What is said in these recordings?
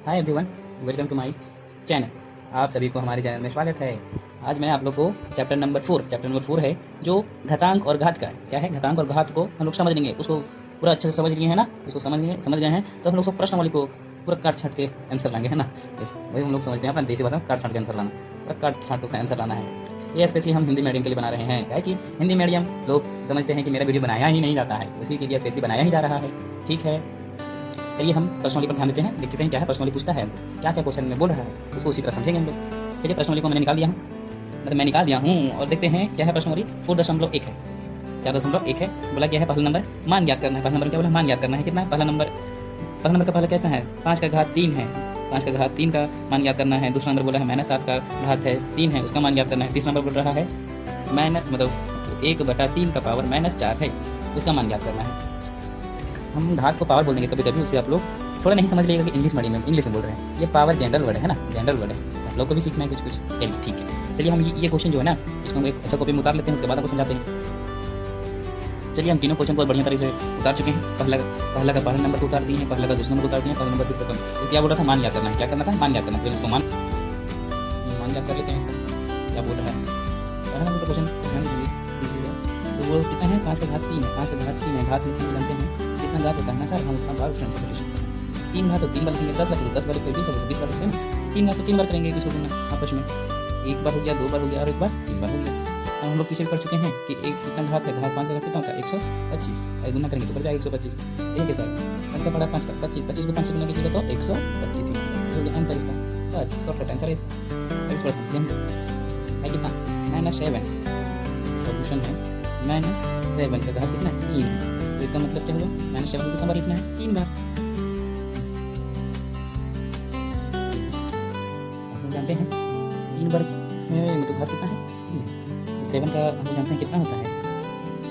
Hi everyone, welcome to my channel. आप सभी को हमारे चैनल में स्वागत है। आज मैं आप लोग को चैप्टर नंबर 4 है जो घातांक और घात का है। क्या है घातांक और घात को हम लोग समझ लेंगे, उसको पूरा अच्छे से समझ लिए है ना। उसको समझ गए हैं तो हम लोग प्रश्नावली को पूरा काट छाट के आंसर लाएंगे, है ना। वही हम लोग समझते हैं अपना देसी भाषा में, काट छाट के आंसर लाना, पूरा काट छाट के उसका आंसर लाना है। ये स्पेशली हम हिंदी मीडियम के लिए बना रहे हैं। क्या है कि हिंदी मीडियम लोग समझते हैं कि मेरा वीडियो बनाया ही नहीं जाता है, उसी के लिए स्पेशली बनाया ही जा रहा है। ठीक है, चलिए हम प्रश्नावली पर ध्यान देते हैं, देखते हैं क्या है प्रश्नावली पूछता है, क्या क्या क्वेश्चन में बोल रहा है, उसको उसी तरह समझेंगे हम लोग। चलिए प्रश्नावली को मैंने निकाल दिया हूँ, मतलब मैं निकाल दिया हूँ, और देखते हैं क्या है प्रश्नावली। 4.1 है, 4.1 है। बोला क्या है पहला नंबर मान ज्ञात करना है। पहला नंबर क्या बोला, मान ज्ञात करना है। कितना है पहला नंबर का पहला कैसा है, 5 का घात 3 है। 5 का घात 3 का मान ज्ञात करना है। दूसरा नंबर बोला है -7 का घात है 3 है, उसका मान ज्ञात करना है। तीसरा नंबर बोल रहा है मतलब 1/3 का पावर -4 है, उसका मान ज्ञात करना है। हम घात को पावर बोल देंगे कभी कभी, उससे आप लोग थोड़ा नहीं समझ लीजिएगा कि इंग्लिश मीडियम में बोल रहे हैं। ये पावर जनरल वर्ड है ना, जनरल वर्ड है, आप लोग को भी सीखना है कुछ कुछ। चलिए ठीक है, चलिए हम ये क्वेश्चन जो है ना उसको हम एक अच्छा कॉपी में उतार लेते हैं, उसके बाद आपको समझाते हैं। चलिए हम तीनों क्वेश्चन को बढ़िया तरीके से उतार चुके हैं। पहला नंबर को उतार दिए हैं, पहला का दूसरा नंबर उतार दिए हैं, पहला नंबर तीसरा नंबर। क्या बोल रहा था, मान याद करना है। क्या करना था, मान याद करना। चलिए उसको मान याद कर लेते हैं। इसका क्या बोल रहा है, पहला नंबर क्वेश्चन तो वो कितना है, 5 का घात 3 है। 5 का घात 3 है, घात में 3 जानते हैं कितना घात होता है ना सर, हम उतना बार उसमें 3 घात तो 3 बार करेंगे, 10 बार 10 बार 20 बार है ना। 3 घात तो 3 बार करेंगे किसी को आपस में, एक बार हो गया, 2 बार हो गया और एक बार 3 बार हो गया। अब हम लोग पीछे पढ़ चुके हैं कि एक कितना घात है, घात 5 का घात कितना होता है 125, अगर गुना करेंगे तो बढ़ जाएगा 125। ये कैसा है, 5 का पड़ा 5 का 25, 25 को 5 से गुना कीजिएगा तो 125 ही हो गया आंसर इसका। बस शॉर्टकट आंसर है इसका। है कितना -7, सॉल्यूशन है -7 का घात कितना है 3, तो इसका मतलब क्या होगा -7 को कितना बार लिखना है, 3 बार। आप जानते हैं 3 बार मतलब घात कितना है 7 का, हम जानते हैं कितना होता है,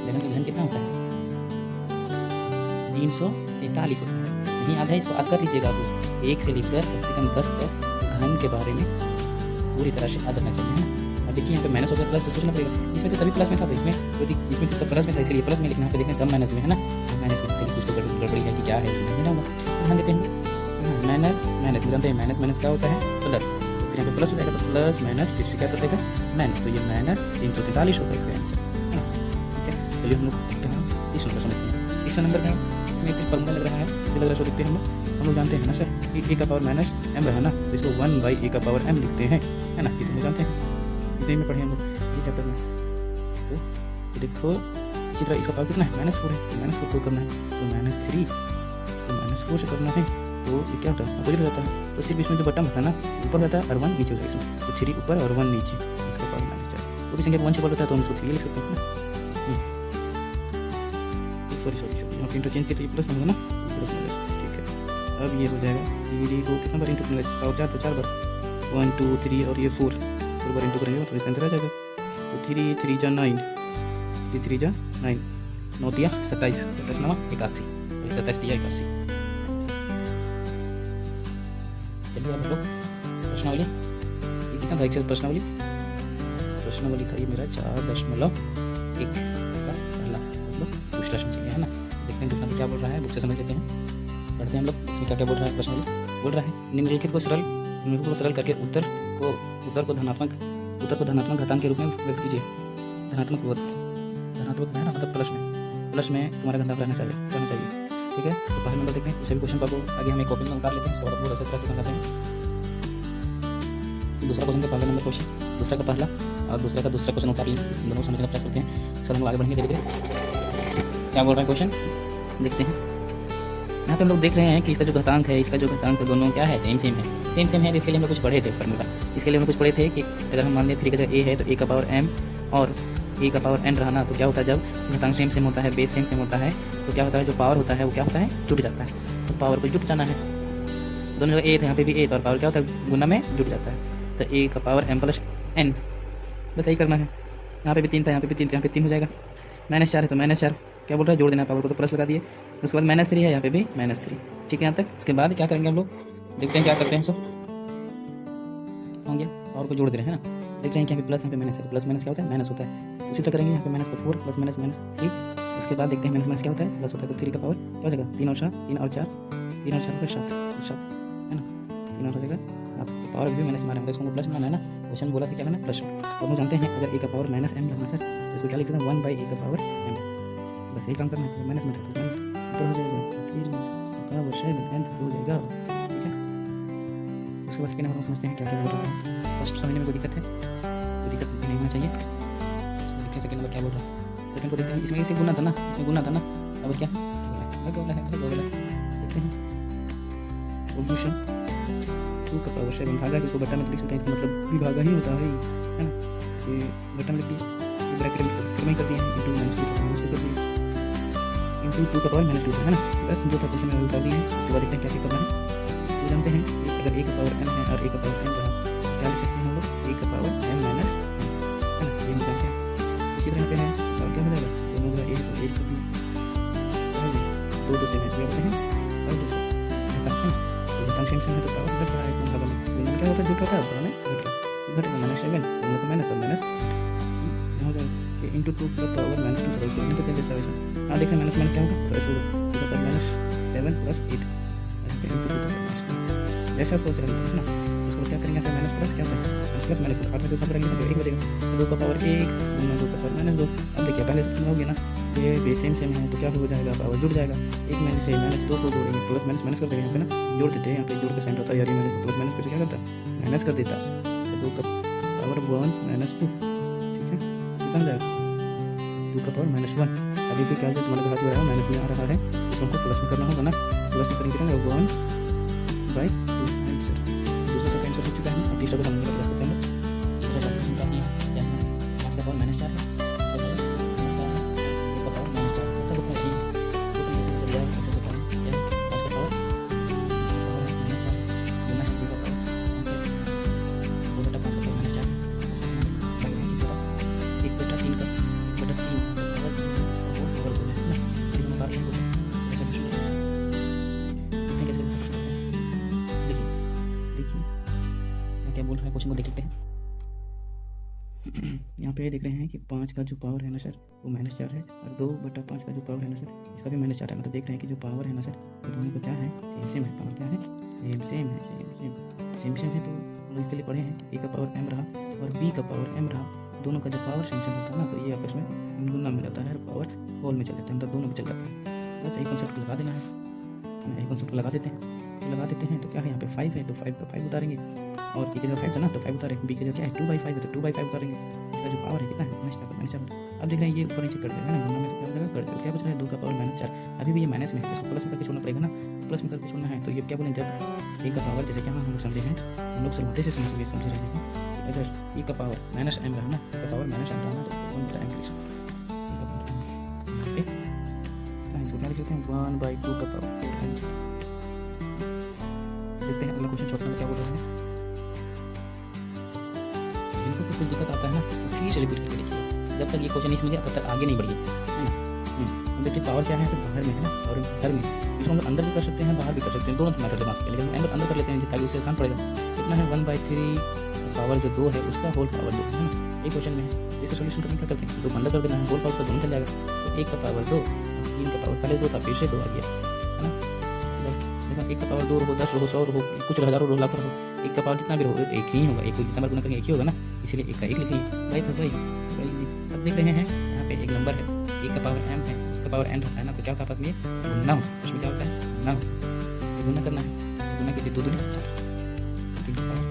11 का घन कितना होता है 343 होता है। नहीं आधा, इसको याद कर लीजिएगा आप, 1 से लेकर कम से कम 10 तक घन के बारे में पूरी तरह से याद रखना चाहिए ना। अब देखिए यहाँ पे माइनस हो गया, प्लस तो सोचना पड़ेगा। इसमें तो सभी प्लस में था, तो इसमें तो सब प्लस में था, इसलिए प्लस में लिखना है। देखें सब माइनस में है ना, माइनस में इसलिए कुछ तो गड़बड़ी है कि क्या है, ध्यान देते हैं। माइनस जानते हैं, माइनस क्या होता है प्लस, फिर यहाँ पे प्लस हो जाएगा तो प्लस माइनस फिर से क्या कर देगा माइनस, तो ये -343 होगा इसका आंसर। ठीक है, चलिए हम लोग तीसरा नंबर समझते हैं। तीसरा नंबर में इसमें सिर्फ फॉर्मूला लग रहा है, इसे लग रहा है, सो लिखते हैं हम लोग जानते हैं ना सर, ए का पावर -m रहा ना, तो इसको 1/a का पावर m लिखते हैं, है ना। ये तो हम जानते हैं, इसे में पढ़े हम लोग ये चैप्टर में। तो देखो इसी तरह इसका पावर कितना है -4 है, -4 को करना है तो -3, तो -4 से करना है तो ये क्या होता है अपोजिट हो जाता है। तो सिर्फ इसमें जो बटन होता है ना ऊपर रहता है और 1 नीचे हो जाएगा इसमें, तो 3 ऊपर और 1 नीचे, इसका पावर -4। तो भी संख्या 1 से बड़ा होता है तो हम इसको 3 लिख सकते हैं ना। सॉरी यहाँ पे इंटरचेंज किया तो ये प्लस में होगा ना, प्लस माइनस। ठीक है, अब ये हो जाएगा 3 को कितना बार इंटू करेंगे, पावर 4 तो 4 बार, 1 2 3 और ये 4 बार इंटू करेंगे तो इसका आंसर आ जाएगा। तो 3 3 जा 9, 3 3 जा 9, 9 दिया 27, 27 9 81, 27 दिया 81। चलिए हम लोग प्रश्नावली, ये कितना था एक्सेल प्रश्नावली था ये मेरा 4.1 का पहला मतलब दूसरा समझिए, है ना। देखते हैं दूसरा क्या बोल रहा है, बुक से समझ लेते हैं, पढ़ते हैं हम लोग उसमें क्या क्या बोल रहा है। प्रश्नावली बोल रहा है निम्नलिखित को सरल करके उत्तर को धनात्मक घातांक के रूप में व्यक्त कीजिए। धनात्मक है ना, मतलब प्लस में तुम्हारा घातांक रहना चाहिए। ठीक है, तो पहले नंबर देखते हैं, सभी क्वेश्चन को आगे हम एक कॉपी में उतार लेते हैं, उसके बाद बहुत अच्छी तरह से समझाते हैं। दूसरा क्वेश्चन का पहला नंबर क्वेश्चन, दूसरा का पहला और दूसरा का दूसरा क्वेश्चन उतार लिए, दोनों समझने का प्रयास करते हैं। उसके बाद हम आगे बढ़ेंगे, धीरे क्या बोल रहा है क्वेश्चन देखते हैं। यहाँ पे हम लोग देख रहे हैं कि इसका जो घातांक है दोनों क्या है, सेम है। तो इसके लिए हम लोग कुछ पढ़े थे फॉर्मूला, इसके लिए हम कुछ पढ़े थे कि अगर हम मान लें 3 का जगह a है तो a का पावर m और a का पावर n रहना, तो क्या होता है जब घातांक सेम होता है, बेस सेम होता है, तो क्या होता है जो पावर होता है वो क्या होता है जुट जाता है। तो पावर को जुट जाना है, दोनों जगह a था यहाँ पे भी a था, और पावर क्या होता है गुना में जुट जाता है, तो a का पावर m + n, बस यही करना है। यहाँ पे भी 3 था, यहाँ पे भी 3 था, यहाँ पे 3 हो जाएगा। -4 है तो -4 क्या बोल रहा है जोड़ देना, पावर को तो प्लस लगा दिए। उसके बाद -3 है, यहाँ पे भी -3। ठीक है यहाँ तक। उसके बाद क्या करेंगे हम लोग, देखते हैं क्या करते हैं। सब हो गया, पावर को जोड़ दे रहे हैं ना, देख रहे हैं कि यहाँ पे प्लस, यहाँ पे माइनस है, तो प्लस माइनस क्या होता है माइनस होता है। उसी तरह करेंगे यहाँ पे -4 प्लस -3। उसके बाद देखते हैं माइनस क्या होता है प्लस होता है, तो 3 का पावर क्या हो जाएगा 3 और 4 3 और 4 फिर 7 है ना। 3 और हो जाएगा 7, तो पावर भी माइनस में आ रहा है, इसको प्लस में लाना है ना, क्वेश्चन बोला था क्या करना प्लस में। और हम जानते हैं अगर a का पावर माइनस m लाना सर तो इसको क्या लिखते हैं 1 बाई a का पावर m, बस यही काम करना है। माइनस में था तो ऊपर हो जाएगा 3 पावर 7 आंसर हो जाएगा, ठीक है। उसके बाद सेकंड नंबर हम समझते हैं क्या क्या बोल रहा है। फर्स्ट समझने में कोई दिक्कत है, कोई दिक्कत नहीं होना चाहिए। इसको देखते हैं सेकंड नंबर क्या बोल रहा है। सेकंड को देखते हैं, इसमें इसे गुना था ना, इसमें गुना था ना, अब क्या बोला है देखते हैं। सॉल्यूशन 2 का पावर 7 भागा, इसको बटा में लिख सकते हैं, इसका मतलब भी भागा ही होता है ना, ये बटा में लिख दिया, ये ब्रैकेट में कर दिया इंटू -2 कर दिया इंटू 2 का पावर -2 है ना, बस जो था क्वेश्चन में उतार दिए हैं। उसके बाद देखते हैं क्या क्या करना है। तो जानते हैं अगर a का पावर m है और a का पावर m रहा, क्या लिख सकते हैं हम लोग a का पावर m माइनस, है ना, ये निकालते हैं। इसी तरह पे है और क्या हो जाएगा, दोनों का 1 कर दिया, 2 से मैच करते हैं और 2 से निकालते हैं, तो घातांक सेम है तो पावर घट रहा है, इसमें भागा में गुणन क्या होता है, जुट होता है, और में घटेगा -7 दोनों का माइनस और माइनस हो जाएगा ये इंटू 2 का पावर -2 तो इसको नहीं तो कैसे सॉल्यूशन हाँ देखें माइनस माइनस क्या होगा तो इसको 2 का पावर -7 प्लस 8 ऐसे इंटू 2 का पावर -2 जैसे आपको सेकंड है ना, इसको क्या करेंगे फिर माइनस प्लस क्या होता है प्लस माइनस आठ में से सब करेंगे तो 1 बचेगा, 2 का पावर 1 2 का पावर -2। अब देखिए पहले से हो गया ना, ये भी सेम है तो क्या हो जाएगा, पावर जुड़ जाएगा, एक माइनस से -2 को जोड़ेंगे, प्लस माइनस कर देंगे यहाँ पे ना, जोड़ देते हैं, यहाँ पे जोड़ के साइन होता है यार, ये माइनस प्लस माइनस करके क्या करता है माइनस कर देता, तो 2 का पावर 1 -2 ठीक है, कितना जाएगा 2 का पावर -1। अभी भी क्या तुम्हारा घात जो है माइनस में आ रहा है, इसको हमको प्लस में करना होगा ना, प्लस में करेंगे 1/2 आंसर, दूसरा का आंसर हो चुका है, अब तीसरा को समझ प्लस करते हैं, तीसरा का निकालना है 5 का पावर -4 है, 2 का पावर -4 ऐसा कुछ चाहिए, तो कैसे चल जाएगा, कैसे सोचा है 5 का पावर -4 गुना है 2 का पावर 2 बटा 5 का पावर -4 1 बटा 3 का पावर 2 है ना, ये हम बात करेंगे कैसे कैसे देखिए क्या बोल रहा है, क्वेश्चन को देख लेते हैं। यहाँ पे देख रहे हैं कि 5 का जो पावर है ना सर वो -4 है, और 2 बटा 5 का जो पावर है ना सर इसका भी -4 है, मतलब देख रहे हैं कि जो पावर है ना सर ये दोनों को क्या है सेम है, पावर क्या है सेम है, तो हम इसके लिए पढ़े हैं a का पावर m रहा और b का पावर m रहा, दोनों का जो पावर सेम होता है ना, तो ये आपस में गुना में जाता है और पावर होल में चल जाता है, मतलब दोनों में चल जाता है, बस एक कॉन्सेप्ट लगा देना है, एक कॉन्सेप्ट लगा देते हैं, तो क्या है यहाँ पे 5 है तो 5 का 5 उतारेंगे, और a की जगह 5 था ना तो 5 उतारेंगे, b की जगह क्या है 2/5 है तो 2/5 उतारेंगे, इसका जो पावर है कितना है -4। अब देख रहे हैं ये ऊपर नीचे कर देगा ना, गुना में तो क्या हो जाएगा कर देगा, क्या बच रहा है 2 का पावर -4, अभी भी ये माइनस में है, इसको प्लस में करके छोड़ना पड़ेगा ना, प्लस में करके छोड़ना है, तो ये क्या बोलें जब a का पावर जैसे क्या हम लोग समझे हैं, हम लोग शुरुआती से समझ रहे हैं कि अगर a का पावर -m रहा ना, a का पावर -m रहा ना तो 1/m लिख सकते हैं, इसको क्या लिख सकते हैं 1/2 का पावर 4 आंसर। देखते हैं अगला क्वेश्चन चौथा नंबर क्या बोल रहा है, इनको कुछ दिक्कत आता है ना तो फिर से रिपीट करके देखिए, जब तक ये क्वेश्चन नहीं समझे तब तक आगे नहीं बढ़िए, है ना। देखिए पावर क्या है तो बाहर में है ना, और घर में इसको हम लोग अंदर भी कर सकते हैं बाहर भी कर सकते हैं, दोनों मेथड से बात करें, लेकिन हम अंदर कर लेते हैं ताकि उससे आसान पड़ेगा। कितना है 1/3 पावर जो 2 है उसका होल पावर 2 है ना, एक क्वेश्चन में है, इसको सोल्यूशन करने क्या करते हैं 2 अंदर कर देना है, होल पावर तो दोनों चल जाएगा, तो 1 का पावर 2 3 का पावर पहले 2 था फिर से 2 आ गया, है ना। देखो 1 का पावर 2 हो 10 हो 100 हो कुछ हज़ारों हो लाखों हो, 1 का पावर जितना भी हो एक ही होगा, एक को जितना बार गुना करेंगे एक ही होगा ना, इसलिए 1 का 1 लिखिए भाई था भाई। अब देख रहे हैं यहाँ पे एक नंबर है 1 का पावर m है, उसका पावर n है ना, तो क्या होता है आपस में गुना हो, उसमें क्या होता है गुना हो, गुना करना है, गुना कीजिए 2 दूनी 4 3 का पावर।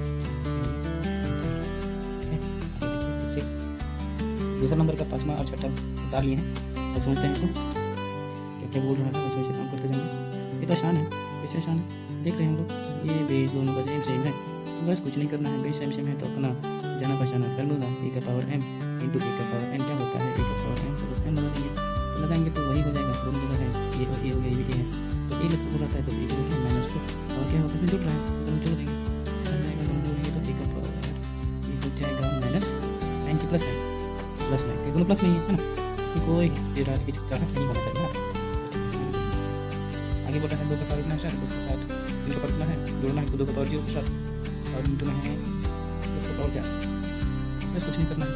दूसरा नंबर का 5वां और 6वां डाल लिए हैं, तो समझते हैं इसको क्या क्या बोल रहा है, वैसे वैसे काम करते जाएंगे, ये तो आसान है, कैसे आसान है देख रहे हैं हम लोग, ये बेस दोनों का सेम है, बस कुछ नहीं करना है, बेस सेम है तो अपना जाना पहचाना फार्मूला a का पावर m इंटू a का पावर n क्या होता है a का पावर m, तो m लगाएंगे तो वही हो जाएगा, दोनों जगह है ये और ये हो गया, ये है तो a लिखा हो जाता है तो a -2 और क्या होता है जुड़ रहा है, दोनों जोड़ देंगे दोनों जोड़ेंगे तो a का पावर ये हो जाएगा -9 की प्लस है प्लस 9 दोनों प्लस नहीं है ना, कोई हिचकिचाहट नहीं होना चाहिए ना। आगे बढ़ रहा है 2 का पावर इतना है 2 का पावर 3 का पावर इतना है, जोड़ना है 2 का पावर 0 के साथ और इंटू में है 10 का पावर 4, बस कुछ नहीं करना है।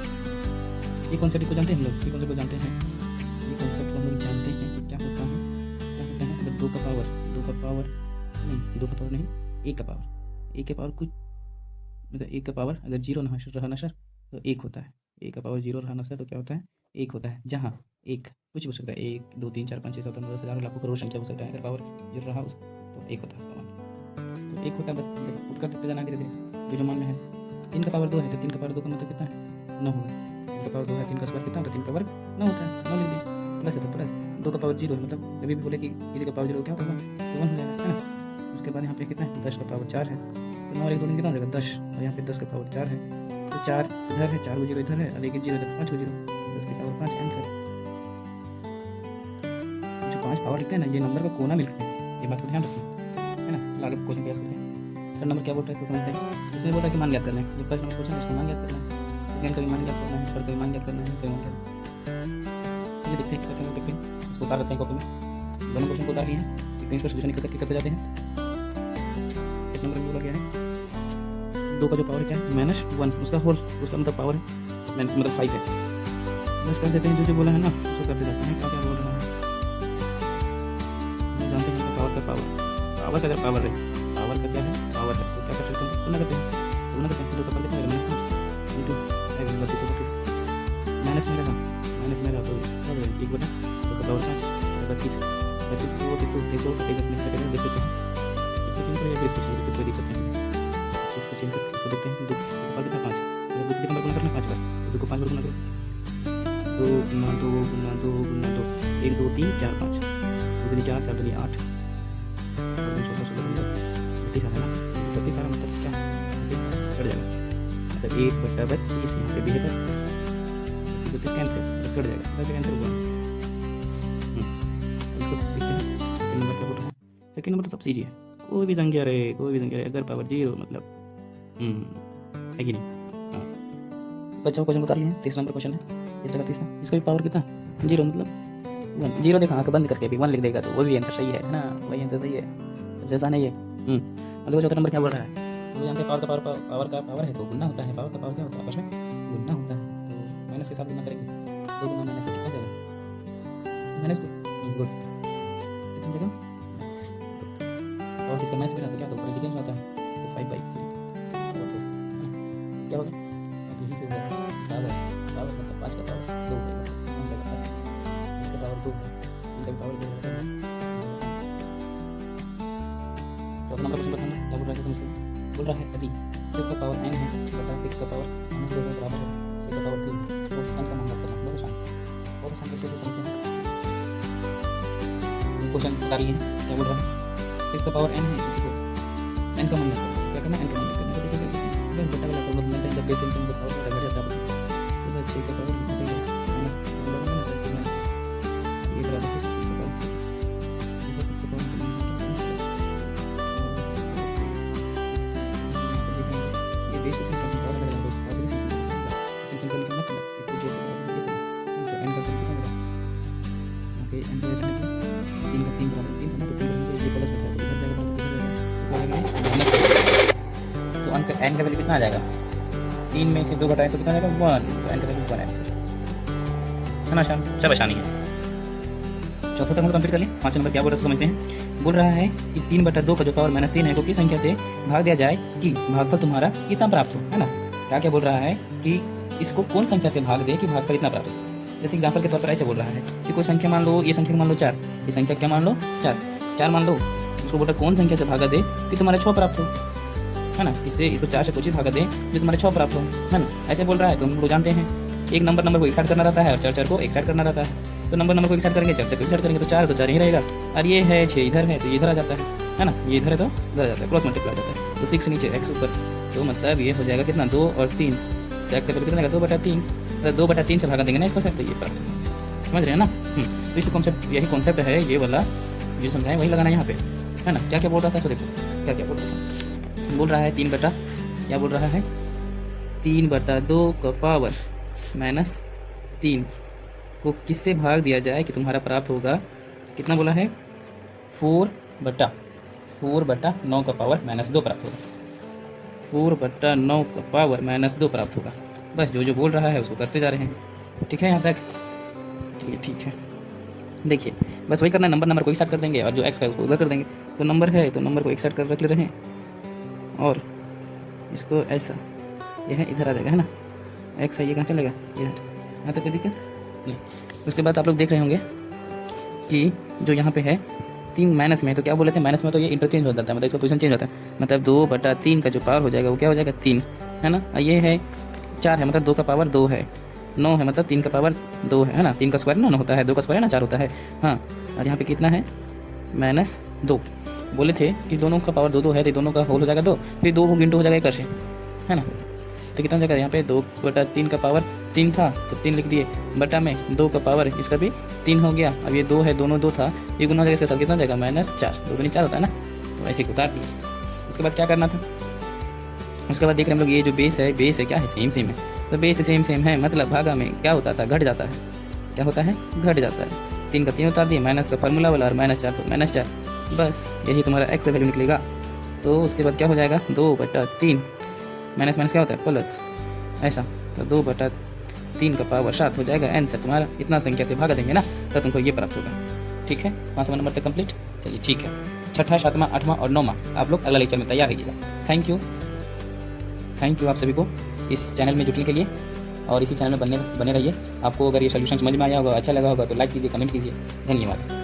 ये कॉन्सेप्ट को जानते हैं हम लोग, ये कॉन्सेप्ट को जानते हैं, ये कॉन्सेप्ट को हम लोग जानते हैं कि क्या होता है अगर 2 का पावर नहीं 2 का पावर नहीं 1 का पावर ए के पावर कुछ मतलब ए का पावर अगर जीरो रहा ना सर तो एक होता है, ए का पावर जीरो रहा ना सर तो क्या होता है, एक होता है। जहाँ एक कुछ भी हो सकता है, 1 2 3 4 5 6 7 8 9 10 हज़ार लाखों करोड़ संख्या हो सकता है, अगर पावर जीरो रहा तो एक होता है पावर, तो एक होता है। बस पुट कर देते जाना धीरे धीरे जो मान में है। 3 का पावर 2 है तो 3 का पावर 2 का मतलब कितना है, 9 होगा। 3 का पावर 2 है, 3 का स्क्वायर कितना होता है, 3 का वर्ग 9 होता है, 9 लिख दिया। प्लस है तो प्लस, 2 का पावर 0 है मतलब कभी भी बोले कि किसी का पावर 0 क्या होगा तो 1 हो जाएगा, है ना। उसके बाद यहाँ पे कितना है, 10 का पावर 4 है तो 9 और 1 2 कितना हो जाएगा 10, और यहाँ पे 10 का पावर 4 है तो 4 इधर है, 4 को 0 इधर है और 1 0 इधर, 5 को 0, 10 की पावर 5 आंसर। जो 5 पावर लिखते हैं ना ये नंबर का कोना मिलते हैं, ये बात को ध्यान रखना, है ना। आगे क्वेश्चन प्रयास करते हैं। थर्ड नंबर क्या बोल रहा है इसको समझते हैं। इसमें बोल रहा है कि मान ज्ञात करना है, ये फर्स्ट नंबर क्वेश्चन इसको मान ज्ञात करना है, सेकंड का भी मान ज्ञात करना है, थर्ड का भी मान ज्ञात करना है, इसका मान ज्ञात। ये देखते हैं करते हैं, इसको उतार लेते हैं कॉपी में, दोनों क्वेश्चन को उतार लिए हैं, देखते हैं इसको सोल्यूशन निकल करके करते जाते हैं। एक नंबर में बोला गया है 2 का जो पावर है क्या है -1 उसका होल, उसका मतलब पावर है मतलब 5 है। बस कर देते हैं जो बोला है ना उसको करते जाते हैं, क्या क्या बोल रहा है जानते हैं। पावर का पावर, पावर का अगर पावर है, पावर का क्या है पावर है तो क्या कर सकते हैं, गुना करते हैं, गुना करते हैं। 2 का पावर कितना है -5 इंटू 32 माइनस में रहा, माइनस में रहा तो क्या होगा 1/2 का पावर 5 32 32 को देखो देख लेते हैं, इसको चेंज करेंगे इसको चेंज करके कोई दिक्कत नहीं है, इसको चेंज करके इसको देखते हैं। 2 का पावर कितना 5, अगर 2 कितना गुना करना है 5 बार, 2 को 5 बार गुना करो, 2 गुना 2 गुना 2 गुना 2 1 2 3 4 5 2 दूनी 4 4 दूनी 8 और 16 16 32 आ रहा है ना, 32 आ रहा मतलब क्या कट जाएगा, मतलब 1/32 यहाँ पे भी है 32 कैंसिल कट जाएगा, कैसे कैंसिल हुआ। इसको देखते हैं सेकंड नंबर क्या बोल रहा है। सेकंड नंबर तो सबसे ईजी है, कोई भी संख्या रहे, कोई भी संख्या रहे अगर पावर 0 मतलब है कि नहीं। हाँ बच्चों क्वेश्चन बता लिए हैं। तीसरा नंबर क्वेश्चन है, तीसरा का तीसरा, इसका भी पावर कितना 0 मतलब 1 0 देखो आँख बंद करके भी 1 लिख देगा तो वो भी आंसर सही है ना, वही आंसर सही है जैसा नहीं है। देखो चौथा नंबर क्या बोल रहा है, वो जानते हैं पावर का पावर है तो गुना होता है, पावर का पावर क्या होता है आपस में गुना होता है, तो माइनस के साथ गुना करेंगे, 2 गुना माइनस कितना जाएगा -2 गुड कितना देगा और किसका माइनस भी रहता है क्या तो ऊपर चेंज होता है तो 5/3 क्या होगा अभी ही होगा पावर, पावर मतलब 5 का पावर 2 होगा, इसका पावर 2 इनका पावर 2 होगा। चौथा नंबर क्वेश्चन बताना क्या बोल रहा है समझते हैं। बोल रहा है यदि 6 का पावर n है बटा 6 का पावर -2 के बराबर है 6 का पावर 3 तो n का मान ज्ञात करना। बहुत आसान कैसे समझते हैं, क्वेश्चन बता रही है क्या बोल रहा है 6 का पावर n है, इसी को n का मान ज्ञात करना, क्या करना n का मान ज्ञात करना, तो देखिए बस बटा वाला फॉर्मूला मिलता है जब बेस से मतलब पावर बढ़ जाता है तो बस 6 का पावर कितना देगा माइनस ये बराबर है 6 का पावर 3 देखो 6 का पावर ये बेस से सब पावर बढ़ जाता है और इसे सिंपल लिखना है इसको जो तो n का कितना होगा ओके n का 3 का 3 बराबर 3 ना तो 3 ये प्लस में था तो इधर जाएगा तो इधर जाएगा तो अंक n का वैल्यू कितना आ जाएगा 3 में से 2 घटाएं तो कितना आ जाएगा 1, तो n का वैल्यू 1 आंसर है ना। आसान सब आसानी है। चौथा तक हम कंप्लीट कर लें। 5 नंबर क्या बोल रहा है समझते हैं। बोल रहा है कि 3/2 का जो पावर -3 है को किस संख्या से भाग दिया जाए कि भागफल तुम्हारा कितना प्राप्त हो, है ना। क्या क्या बोल रहा है कि इसको कौन संख्या से भाग दे कि भागफल इतना प्राप्त हो। जैसे एग्जाम्पल के तौर पर ऐसे बोल रहा है कि कोई संख्या मान लो, ये संख्या मान लो 4, ये संख्या क्या मान लो 4 मान लो, उसको बोल रहा कौन संख्या से भागा दे कि तुम्हारा 6 प्राप्त हो, है ना। इससे इसको 4 से कुछ भागा दे जो तुम्हारे 6 प्राप्त हो, है ना। ऐसे बोल रहा है तो हम लोग जानते हैं एक नंबर को एक साइड करना रहता है और 4 को एक साइड करना रहता है। तो नंबर को एक साइड करेंगे 4 को एक साइड करेंगे तो 4 ही रहेगा, और ये है 6 इधर है तो ये इधर आ जाता है ना। ये इधर है तो इधर आ जाता है, क्रॉस मल्टीप्लाई जाता है तो 6 नीचे x ऊपर, तो मतलब ये हो जाएगा कितना 2 और 3, तो x कितना आएगा 2/3, मतलब 2/3 से भागा देंगे ना इसको सब, तो ये प्राप्त समझ रहे हैं ना। तो इस कॉन्सेप्ट यही कॉन्सेप्ट है ये वाला जो समझाएं वही लगाना यहाँ पे, है ना। क्या क्या बोल रहा था तो देखो क्या क्या बोल रहा था। बोल रहा है 3 बटा क्या बोल रहा है 3/2 का पावर -3 को किससे भाग दिया जाए कि तुम्हारा प्राप्त होगा कितना बोला है 4/9 का पावर -2 प्राप्त होगा, 4/9 का पावर -2 प्राप्त होगा। बस जो बोल रहा है उसको करते जा रहे हैं, ठीक है यहाँ तक ठीक है। देखिए बस वही करना है, नंबर को एक साइड कर देंगे और जो x का है उसको उधर कर देंगे। तो नंबर है तो नंबर को एक साइड कर रख ले रहे हैं और इसको ऐसा, ये है इधर आ जाएगा, है ना, एक्स है, ये कहाँ चलेगा, इधर, यहाँ तक कोई दिक्कत नहीं। उसके बाद आप लोग देख रहे होंगे कि जो यहाँ पे है 3 माइनस में, तो क्या बोले थे, माइनस में तो ये इंटरचेंज हो जाता है, मतलब इसका पोजीशन चेंज होता है, मतलब 2/3 का जो पावर हो जाएगा वो क्या हो जाएगा 3, है ना। ये है 4 है, मतलब 2 का पावर 2 है, 9 है, मतलब 3 का पावर 2 है ना, 3 का स्क्वायर ना होता है, 2 का स्क्वायर ना 4 होता है, हाँ। और यहाँ पे कितना है, -2। बोले थे कि दोनों का पावर 2 है, तो दोनों का होल हो जाएगा 2, फिर 2 इंटू हो जाएगा 1 से, है ना। तो कितना हो जाएगा, यहाँ पे 2/3 का पावर 3 था तो 3 लिख दिए, बटा में 2 का पावर इसका भी 3 हो गया। अब ये 2 है, दोनों 2 था, ये गुना हो जाएगा, इसके साथ कितना हो जाएगा -4, 2 दूनी 4 होता है ना, तो ऐसे उतार दिए। उसके बाद क्या करना था, उसके बाद देख रहे हम लोग ये जो बेस है क्या है, सेम है, तो बेस सेम है, मतलब भागा में क्या होता था, घट जाता है, क्या होता है, घट जाता है। 3 का 3 उतार दिए, माइनस का फार्मूला वाला, और -4 तो -4, बस यही तुम्हारा एक्स का वैल्यू निकलेगा। तो उसके बाद क्या हो जाएगा, 2/3, माइनस माइनस क्या होता है, प्लस, ऐसा, तो 2/3 का पावर 7 हो जाएगा आंसर तुम्हारा। इतना संख्या से भागा देंगे ना तो तुमको ये प्राप्त होगा, ठीक है। 5वां नंबर तक कंप्लीट, चलिए ठीक है। 6ठा, 7वां, 8वां और 9वां आप लोग अगला लेक्चर में तैयार रहिएगा। थैंक यू आप सभी को इस चैनल में जुटने के लिए, और इसी चैनल में बने रहिए। आपको अगर ये सोल्यूशन समझ में आया होगा, अच्छा लगा होगा तो लाइक कीजिए, कमेंट कीजिए। धन्यवाद।